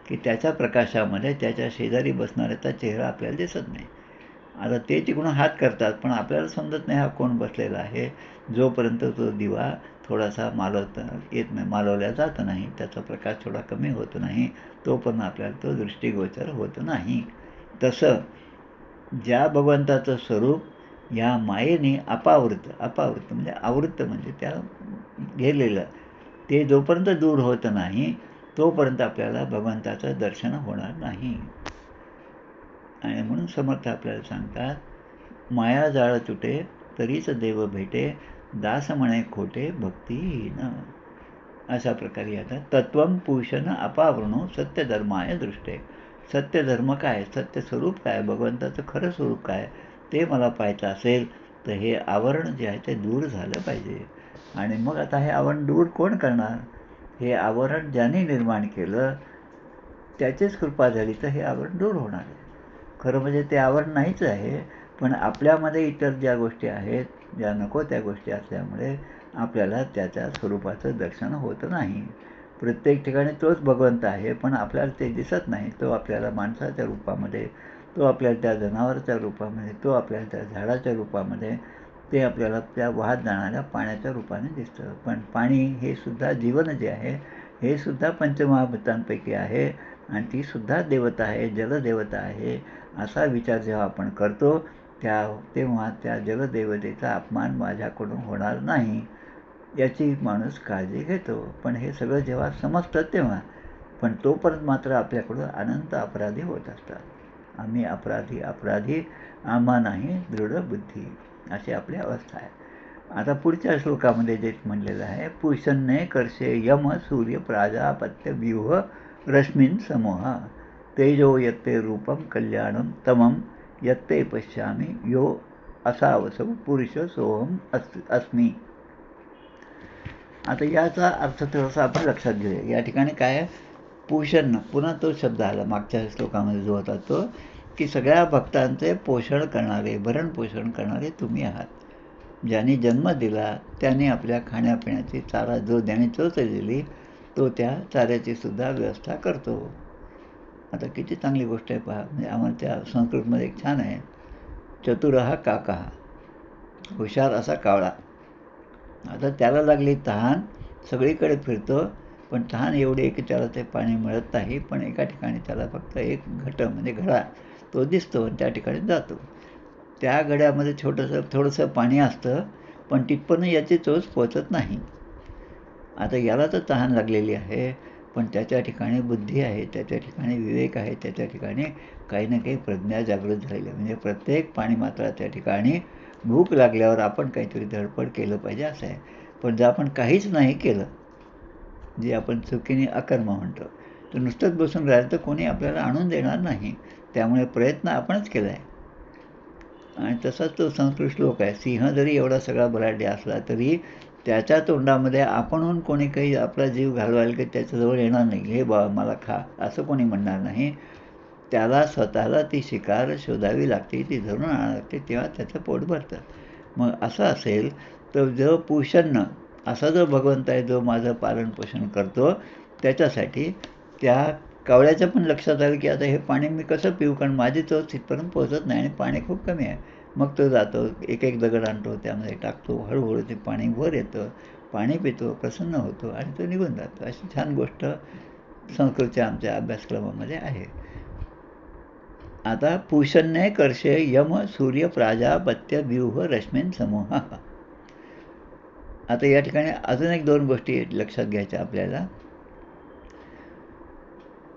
की त्याच्या प्रकाशामध्ये त्याच्या शेजारी बसणाऱ्याचा चेहरा आपल्याला दिसत नाही. आता ते तिकडून हात करतात, पण आपल्याला समजत नाही हा कोण बसलेला आहे. जोपर्यंत तो दिवा थोडासा मालवता येत नाही, मालवल्या जात नाही, त्याचा प्रकाश थोडा कमी होत नाही, तोपर्यंत आपल्याला तो दृष्टिगोचर होत नाही. तसं ज्या भगवंताचं स्वरूप या मायेने अपावृत, अपावृत म्हणजे आवृत्त म्हणजे त्या गेलेलं, ते जोपर्यंत दूर होत नाही तोपर्यंत आपल्याला भगवंताचं दर्शन होणार नाही. आणि म्हणून समर्थ आपल्याला सांगतात, माया जाळ तुटे तरीच देव भेटे, दास म्हणे खोटे भक्तीहीन. अशा प्रकारे येतात. तत्वम पुरुषन अपावृणो सत्यधर्माय दृष्टे. सत्यधर्म काय, सत्यस्वरूप काय, भगवंताचं खरं स्वरूप काय ते मला पाहायचं असेल तर हे आवरण जे आहे ते दूर झालं पाहिजे. आणि मग आता हे आवरण दूर कोण करणार? हे आवरण ज्याने निर्माण केलं त्याचीच कृपा झाली तर हे आवरण दूर होणार आहे. खरं म्हणजे ते आवरण नाहीच आहे, पण आपल्यामध्ये इतर ज्या गोष्टी आहेत, ज्या नको त्या गोष्टी असल्यामुळे आपल्याला त्याच्या स्वरूपाचं दर्शन होत नाही. प्रत्येक ठिकाणी तोच भगवंत आहे, पण आपल्याला ते दिसत नाही. तो आपल्याला माणसाच्या रूपामध्ये, तो आपल्याला त्या जनावराच्या रूपामध्ये, तो आपल्याला त्या झाडाच्या रूपामध्ये, ते आपल्याला त्या वाहत जाणाऱ्या पाण्याच्या रूपाने दिसतं. पण पाणी हे सुद्धा जीवन जे आहे हे सुद्धा पंचमहाभूतांपैकी आहे आणि ती सुद्धा देवता आहे, जलदेवता आहे. असा विचार जेव्हा आपण करतो तेव्हा त्या जलदेवतेचा अपमान माझ्याकडून होणार नाही याची माणूस काळजी घेतो. पण हे सगळं जेव्हा समजतं तेव्हा, पण तोपर्यंत मात्र आपल्याकडून अनंत अपराधी होत असतात. आम्ही अपराधी, अपराधी आम्हा नाही दृढ बुद्धी, अशी आपली अवस्था आहे. आता पुढच्या श्लोकामध्ये जे म्हणलेलं आहे, पुषन्ने कर्षे यम सूर्य प्राजापत्य व्यूह रश्मीन समूह तेजो यत्ते रूपम कल्याणम तमम यत्ते पश्यामी यो असावसौ पुरुष सोहम अस्मी. आता याचा अर्थ थोडासा आपण लक्षात घेऊया. या ठिकाणी काय आहे, पोषण, पुन्हा तो शब्द आला मागच्या श्लोकामध्ये जो होता तो, की सगळ्या भक्तांचे पोषण करणारे, भरण पोषण करणारे तुम्ही आहात. ज्याने जन्म दिला त्याने आपल्या खाण्यापिण्याची चारा, जो ज्याने चोच दिली तो त्या चाऱ्याची सुद्धा व्यवस्था करतो. आता किती चांगली गोष्ट आहे पहा. म्हणजे आम्हाला त्या संस्कृतमध्ये एक छान आहे, चतुरः काकः, हुशार असा कावळा. आता त्याला लागली तहान, सगळीकडे फिरतो, पण तहान एवढी आहे की त्याला ते पाणी मिळत नाही. पण एका ठिकाणी त्याला फक्त एक घट म्हणजे घडा तो दिसतो आणि त्या ठिकाणी जातो. त्या घड्यामध्ये थोडंसं पाणी असतं, पण तिथपर्यंत याची चोच पोचत नाही. आता याला तर तहान लागलेली आहे, पण त्याच्या ठिकाणी बुद्धी आहे, त्याच्या ठिकाणी विवेक आहे, त्याच्या ठिकाणी काही ना काही प्रज्ञा जागृत झालेली आहे. म्हणजे प्रत्येक पाणी मात्र त्या ठिकाणी भूक लागल्यावर आपण काहीतरी धडपड केलं पाहिजे असं आहे. पण जर आपण काहीच नाही केलं, जे आपण चुकीने अकर्म म्हणतो, तर नुसतंच बसून राहिलं तर कोणी आपल्याला आणून देणार नाही. त्यामुळे प्रयत्न आपणच केला आहे. आणि तसाच तो संस्कृत श्लोक आहे, सिंह जरी एवढा सगळा बलाढ्य असला तरी त्याच्या तोंडामध्ये आपणहून कोणी काही आपला जीव घालवायला की त्याच्याजवळ येणार नाही. हे बाबा मला खा असं कोणी म्हणणार नाही. त्याला स्वतःला ती शिकार शोधावी लागते, ती धरून आणावी लागते, तेव्हा त्याचं पोट भरतं. मग असं असेल तर जो पुरुषांना असा जो भगवंत आहे, जो माझं पालनपोषण करतो, त्याच्यासाठी त्या कावळ्याच्या पण लक्षात आलं की आता हे पाणी मी कसं पिऊ, कारण माझी चव तिथपर्यंत पोहोचत नाही आणि पाणी खूप कमी आहे. मग तो जातो, एक एक दगड आणतो, त्यामध्ये टाकतो, हळूहळू ते पाणी वर येतं, पाणी पितो, प्रसन्न होतो आणि तो निघून जातो. अशी छान गोष्ट संस्कृतच्या आमच्या अभ्यासक्रमामध्ये आहे. आता पूषण्ये कर्षे यम सूर्य प्राजापत्य व्यूह रश्मीन समूह. आता या ठिकाणी अजून एक दोन गोष्टी लक्षात घ्यायच्या आपल्याला.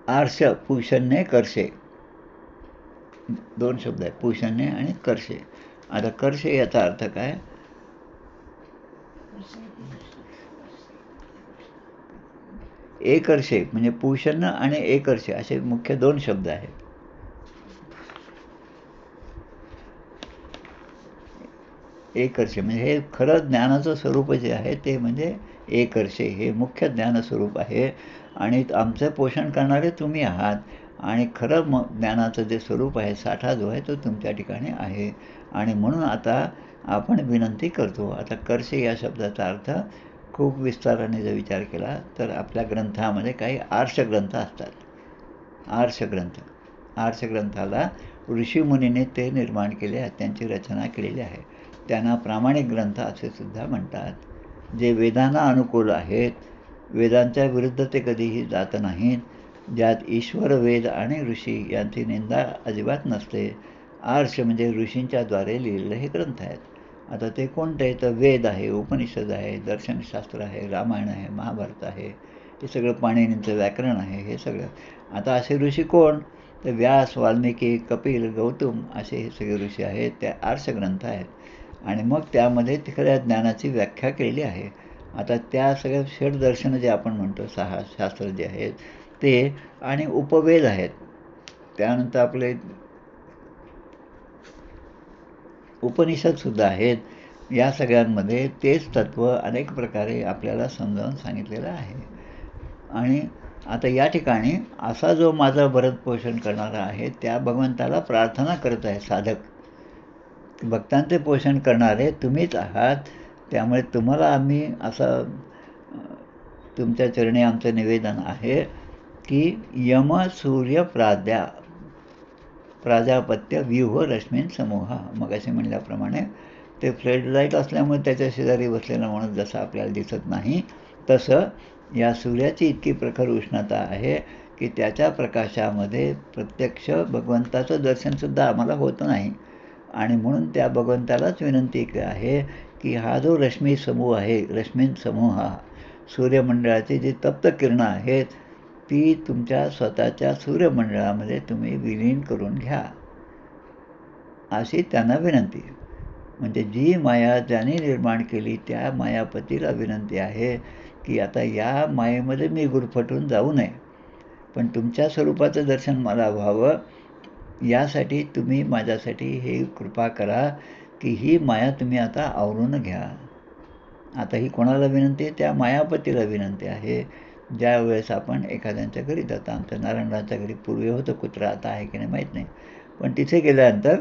आर्ष पूषण्ये कर्षे दोन शब्द आहेत, पूषण्ये आणि कर्षे. आता कर्षे याचा अर्थ काय? एकर्षे म्हणजे पूषण्य आणि एकर्षे असे मुख्य दोन शब्द आहेत. एकर्षे म्हणजे हे खरं ज्ञानाचं स्वरूप जे आहे ते म्हणजे एकर्षे, हे मुख्य ज्ञानस्वरूप आहे. आणि आमचं पोषण करणारे तुम्ही आहात. आणि खरं ज्ञानाचं जे स्वरूप आहे, साठा जो आहे तो तुमच्या ठिकाणी आहे. आणि म्हणून आता आपण विनंती करतो. आता कर्षे या शब्दाचा अर्थ खूप विस्ताराने जर विचार केला तर आपल्या ग्रंथामध्ये काही आर्षग्रंथ असतात. आर्षग्रंथाला ऋषीमुनीने ते निर्माण केले आहेत, त्यांची रचना केलेली आहे. त्यांना प्रामाणिक ग्रंथ असे सुद्धा म्हणतात, जे वेदांना अनुकूल आहेत. वेदांच्या विरुद्ध ते कधीही जात नाहीत, ज्यात ईश्वर, वेद आणि ऋषी यांची निंदा अजिबात नसते. आर्ष म्हणजे ऋषींच्याद्वारे लिहिलेले हे ग्रंथ आहेत. आता ते कोणते? तर वेद आहे, उपनिषद आहे, दर्शनशास्त्र आहे, रामायण आहे, महाभारत आहे, हे सगळं पाणिनींचं व्याकरण आहे, हे सगळं. आता असे ऋषी कोण? तर व्यास, वाल्मिकी, कपिल, गौतम असे हे सगळे ऋषी आहेत. ते आर्षग्रंथ आहेत. आणि मग त्यामध्ये तिकडे ज्ञानाची व्याख्या केलेली आहे. आता त्या सगळ्या षडदर्शनं जे आपण म्हणतो, 6 शास्त्र जे आहेत ते, आणि उपवेद आहेत. त्यानंतर आपले उपनिषदसुद्धा आहेत. या सगळ्यांमध्ये तेच तत्त्व अनेक प्रकारे आपल्याला समजावून सांगितलेलं आहे. आणि आता या ठिकाणी असा जो माझं भरतपोषण करणारा आहे, त्या भगवंताला प्रार्थना करत आहे साधक. भक्तांचे पोषण करणारे तुम्हीच आहात. त्यामुळे तुम्हाला आम्ही असं तुमच्या चरणी आमचं निवेदन आहे की यम सूर्य प्राजापत्य व्यूह रश्मीन समूह. मग असे म्हणल्याप्रमाणे ते फ्लड लाईट असल्यामुळे त्याच्या शेजारी बसलेला माणूस जसा आपल्याला दिसत नाही, तसं या सूर्याची इतकी प्रखर उष्णता आहे की त्याच्या प्रकाशामध्ये प्रत्यक्ष भगवंताचं दर्शनसुद्धा आम्हाला होत नाही. आणि म्हणून त्या भगवंतालाच विनंती आहे की हा जो रश्मी समूह आहे, रश्मीन समूह, सूर्यमंडळाची जी तप्त किरणं आहेत ती तुमच्या स्वतःच्या सूर्यमंडळामध्ये तुम्ही विलीन करून घ्या, अशी त्यांना विनंती. म्हणजे जी माया ज्याने निर्माण केली त्या मायापतीला विनंती आहे की आता या मायेमध्ये मी गुरफटून जाऊ नये, पण तुमच्या स्वरूपाचं दर्शन मला व्हावं, यासाठी तुम्ही माझ्यासाठी हे कृपा करा की ही माया तुम्ही आता आवरून घ्या. आता ही कोणाला विनंती आहे? त्या मायापतीला विनंती आहे. ज्या वेळेस आपण एखाद्यांच्या घरी जातो, आमच्या नारायणरावच्या घरी पूर्वी होतं कुत्रा, आता आहे की नाही माहीत नाही, पण तिथे गेल्यानंतर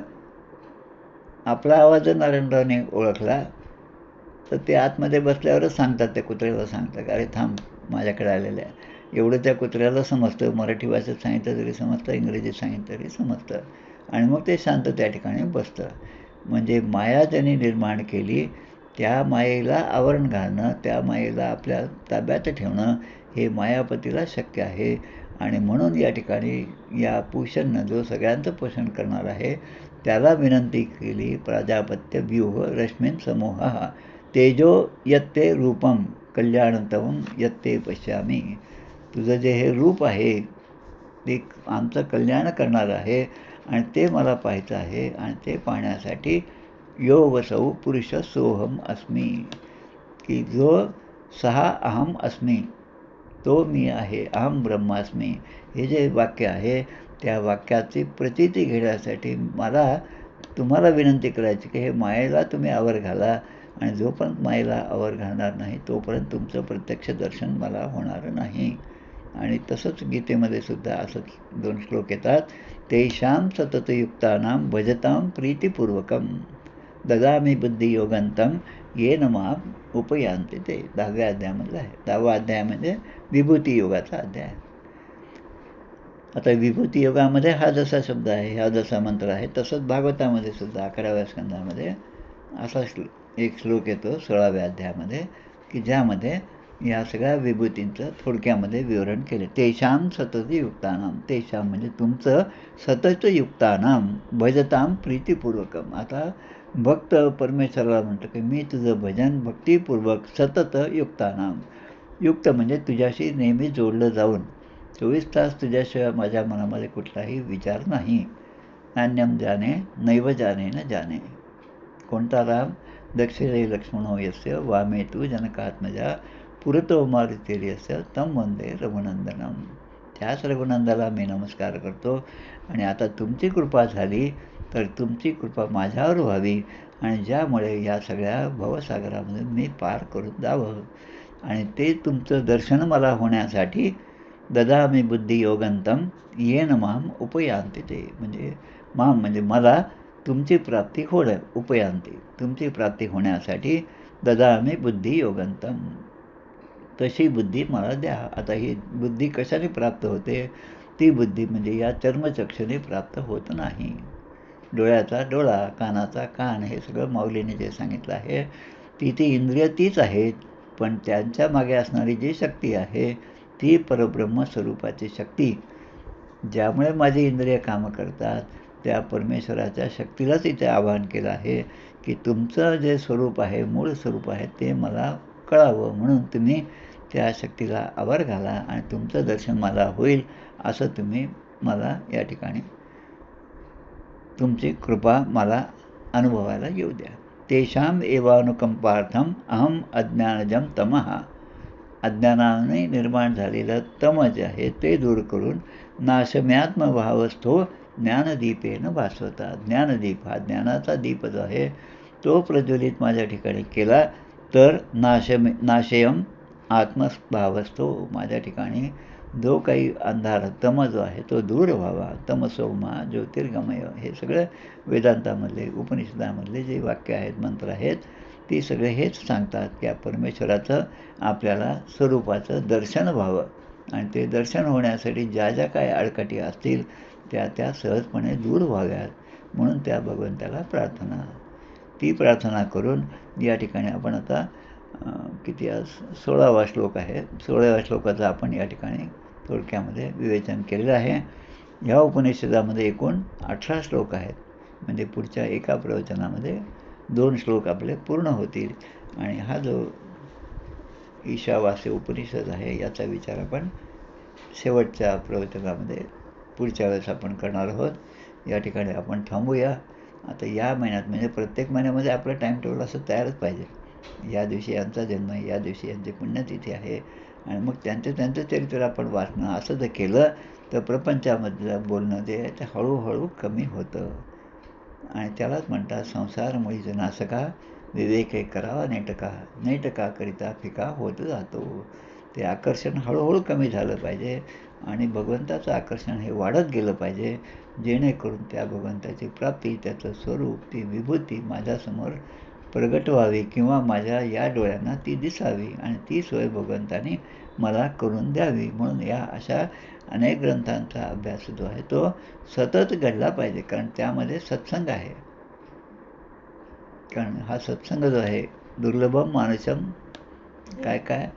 आपला आवाज जर नारायणरावने ओळखला तर ते आतमध्ये बसल्यावरच सांगतात, त्या कुत्र्याला सांगतात, अरे थांब, माझ्याकडे आलेलं आहे. एवढं त्या कुत्र्याला समजतं. मराठी भाषेत सांगितलं तरी समजतं, इंग्रजीत सांगितलं तरी समजतं. आणि मग ते शांत त्या ठिकाणी बसतं. म्हणजे माया ज्यांनी निर्माण केली त्या मायेला आवरण घालणं, त्या मायेला आपल्या ताब्यात ठेवणं हे मायापतीला शक्य आहे. आणि म्हणून या ठिकाणी या पूषणनं, जो सगळ्यांचं पोषण करणार आहे, त्याला विनंती केली, प्राजापत्य व्यूह रश्मीन समूह तेजो यत्ते रूपम कल्याणतवं यत्ते पश्यामी. तुझं जे हे रूप आहे ते आमचं कल्याण करणार आहे आणि ते मला पाहायचं आहे. आणि ते पाहण्यासाठी यो वसौ पुरुष सोहम अस्मी, की जो सहा अहम अस्मी, तो मी आहे, अहम ब्रह्मास्मी, हे जे वाक्य आहे त्या वाक्याची प्रचिती घेण्यासाठी मला तुम्हाला विनंती करायची की हे मायेला तुम्ही आवर घाला, आणि जोपर्यंत मायेला आवर घालणार नाही तोपर्यंत तुमचं प्रत्यक्ष दर्शन मला होणार नाही. आणि तसंच गीतेमध्ये सुद्धा असं 2 श्लोक येतात. तेषां सततयुक्तानां भजतां प्रीतिपूर्वकं ददामि बुद्धियोगंतं येन माम उपयांति ते. 10व्या अध्यायामधलं आहे. 10वा अध्याय म्हणजे विभूती योगाचा अध्याय. आता विभूती योगामध्ये हा जसा शब्द आहे, हा जसा मंत्र आहे, तसंच भागवतामध्ये सुद्धा 11व्या स्कंदामध्ये असा एक श्लोक येतो 16व्या अध्यायामध्ये, की ज्यामध्ये या सगळ्या विभूतींचं थोडक्यामध्ये विवरण केले. तेषां सततयुक्तानां, तेषां म्हणजे तुमचं, सततयुक्तानां भजतां प्रीतिपूर्वकम. आता भक्त परमेश्वराला म्हणतो की मी तुझं भजन भक्तिपूर्वक सतत युक्तानां, युक्त म्हणजे तुझ्याशी नेहमी जोडलं जाऊन 24 तास तुझ्याशिवाय माझ्या मनामध्ये कुठलाही विचार नाही. नान्यम जाने नैव जाने न जाने. कोणता राम? दक्षिणे लक्ष्मणो यस्य वामे तू जनकात्मजा पुरतो मारुतीर्यस्य तम वंदे रघुनंदनम. त्याच रघुनंदाला मी नमस्कार करतो. आणि आता तुमची कृपा झाली तर तुमची कृपा माझ्यावर व्हावी, आणि ज्यामुळे या सगळ्या भवसागरामध्ये मी पार करून जावं. आणि ते तुमचं दर्शन मला होण्यासाठी ददामि बुद्धियोगंतं येन माम उपयांति ते. म्हणजे माम म्हणजे मला तुमची प्राप्ती होणं, उपयांती तुमची प्राप्ती होण्यासाठी ददामि बुद्धियोगंतं, तशी बुद्धी मला द्या. आता ही बुद्धी कशाने प्राप्त होते? ती बुद्धी म्हणजे या चर्मचक्षुने प्राप्त होत नाही. डोळ्याचा डोळा, कानाचा कान, हे सगळं माऊलीने जे सांगितलं आहे, ती इंद्रिय तीच आहेत, पण त्यांच्या मागे असणारी जी शक्ती आहे ती परब्रह्म स्वरूपाची शक्ती, ज्यामुळे माझी इंद्रिय कामं करतात, त्या परमेश्वराच्या शक्तीलाच इथे आवाहन केलं आहे की तुमचं जे स्वरूप आहे, मूळ स्वरूप आहे, ते मला कळावं, म्हणून तुम्ही त्या शक्तीला आवर घाला आणि तुमचं दर्शन मला होईल, असं तुम्ही मला या ठिकाणी तुमची कृपा मला अनुभवायला येऊ द्या. तेषां एवानुकंपार्थम अहम अज्ञानजम तमः. अज्ञानाने निर्माण झालेलं तम जे आहे ते दूर करून नाशम्यात्मभावस्थो ज्ञानदीपेन भास्वता. ज्ञानदीप, हा ज्ञानाचा दीप जो आहे तो प्रज्वलित माझ्या ठिकाणी केला तर नाशयम आत्मभावस्थो, माझ्या ठिकाणी जो काही अंधार तम जो आहे तो दूर व्हावा. तमसोमा ज्योतिर्गमय, हे सगळं वेदांतामधले उपनिषदामधले जे वाक्य आहेत, मंत्र आहेत, ती सगळे हेच सांगतात की परमेश्वराचं आपल्याला स्वरूपाचं दर्शन व्हावं, आणि ते दर्शन होण्यासाठी ज्या ज्या काही अडचणी असतील त्या सहजपणे दूर व्हाव्यात, म्हणून त्या भगवंताला प्रार्थना. ती प्रार्थना करून या ठिकाणी आपण आता किती आज 16वा श्लोक आहे, 16व्या श्लोकाचं आपण या ठिकाणी थोडक्यामध्ये विवेचन केलेलं आहे. ह्या उपनिषदामध्ये एकूण 18 श्लोक आहेत, म्हणजे पुढच्या एका प्रवचनामध्ये 2 श्लोक आपले पूर्ण होतील. आणि हा जो ईशावास्य उपनिषद आहे याचा विचार आपण शेवटच्या प्रवचनामध्ये पुढच्या वेळेस आपण करणार आहोत. या ठिकाणी आपण थांबूया. आता या महिन्यात म्हणजे प्रत्येक महिन्यामध्ये आपलं टाईम टेबल असं तयारच पाहिजे. या दिवशी यांचा जन्म आहे, या दिवशी यांची पुण्यतिथी आहे, आणि मग त्यांचं चरित्र आपण वाचणं, असं जर केलं तर प्रपंचामधलं बोलणं जे आहे ते हळूहळू कमी होतं. आणि त्यालाच म्हणतात संसार मुळीच नासका, विवेक हे करावा नेटका, नेटका करिता फिका होत जातो. ते आकर्षण हळूहळू कमी झालं पाहिजे आणि भगवंताचं आकर्षण हे वाढत गेलं पाहिजे, जेणेकरून त्या भगवंताची प्राप्ती, त्याचं स्वरूप, ती विभूती माझ्यासमोर प्रगट व्हावी किंवा माझ्या या डोळ्यांना ती दिसावी, आणि ती सोय भगवंताने मला करून द्यावी. म्हणून या अशा अनेक ग्रंथांचा अभ्यास जो आहे तो सतत घडला पाहिजे, कारण त्यामध्ये सत्संग आहे. कारण हा सत्संग जो आहे दुर्लभम मानुषम, काय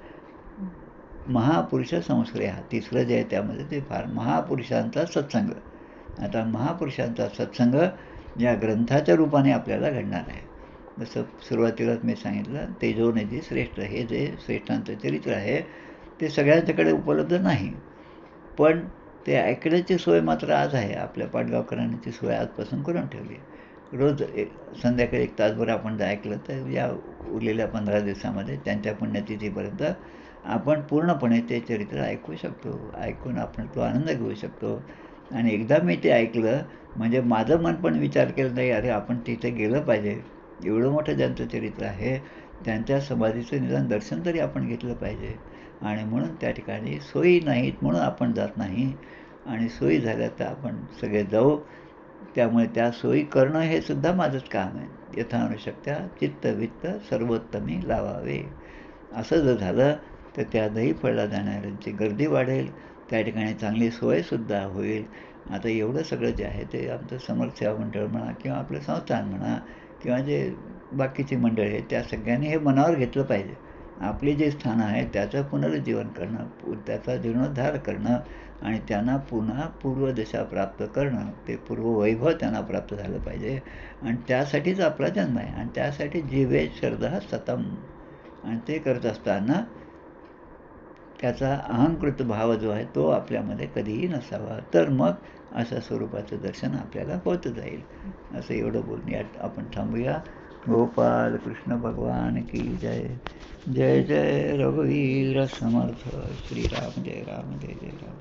महापुरुष संश्रय, तिसरं जे आहे त्यामध्ये ते फार महापुरुषांचा सत्संग. आता महापुरुषांचा सत्संग या ग्रंथाच्या रूपाने आपल्याला घडणार आहे. जसं सुरुवातीलाच मी सांगितलं, तेजोनिधी श्रेष्ठ, हे जे श्रेष्ठांचं चरित्र आहे ते सगळ्यांच्याकडे उपलब्ध नाही, पण ते ऐकण्याची सोय मात्र आज आहे. आपल्या पाटगावकरांनी ती सोय आजपासून करून ठेवली. रोज संध्याकाळी 1 तासभर आपण जर ऐकलं तर या उरलेल्या 15 दिवसामध्ये त्यांच्या पुण्यतिथीपर्यंत आपण पूर्णपणे ते चरित्र ऐकू शकतो. ऐकून आपण तो आनंद घेऊ शकतो. आणि एकदा मी ते ऐकलं म्हणजे माझं मन पण विचार केला नाही, अरे आपण तिथे गेलं पाहिजे. एवढं मोठं ज्यांचं चरित्र आहे, त्यांच्या समाधीचं निदान दर्शन तरी आपण घेतलं पाहिजे. आणि म्हणून त्या ठिकाणी सोयी नाहीत म्हणून आपण जात नाही, आणि सोयी झाल्या तर आपण सगळे जाऊ. त्यामुळे त्या सोयी करणं हे सुद्धा माझंच काम आहे. यथानुशक्त्या चित्तवित्त सर्वोत्तमी लावावे. असं जर झालं तर त्या दही फळला जाणाऱ्यांची गर्दी वाढेल, त्या ठिकाणी चांगली सोयसुद्धा होईल. आता एवढं सगळं जे आहे ते आमचं समर्थ सेवा मंडळ म्हणा किंवा आपलं संस्थान म्हणा किंवा जे बाकीची मंडळी आहेत त्या सगळ्यांनी हे मनावर घेतलं पाहिजे. आपली जी स्थानं आहेत त्याचं पुनरुज्जीवन करणं, त्याचा जीर्णोद्धार करणं आणि त्यांना पुन्हा पूर्वदशा प्राप्त करणं, ते पूर्ववैभव त्यांना प्राप्त झालं पाहिजे. आणि त्यासाठीच आपला जन्म आहे आणि त्यासाठी जीवे श्रद्धा सतम. आणि ते करत असताना त्याचा अहंकृत भाव जो आहे तो आपल्यामध्ये कधीही नसावा. तर मग अशा स्वरूपाचं दर्शन आपल्याला होत जाईल. असं एवढं बोलून यात आपण थांबूया. गोपाल कृष्ण भगवान की जय. जय जय रघुवीर समर्थ. श्रीराम जय राम जय जय राम.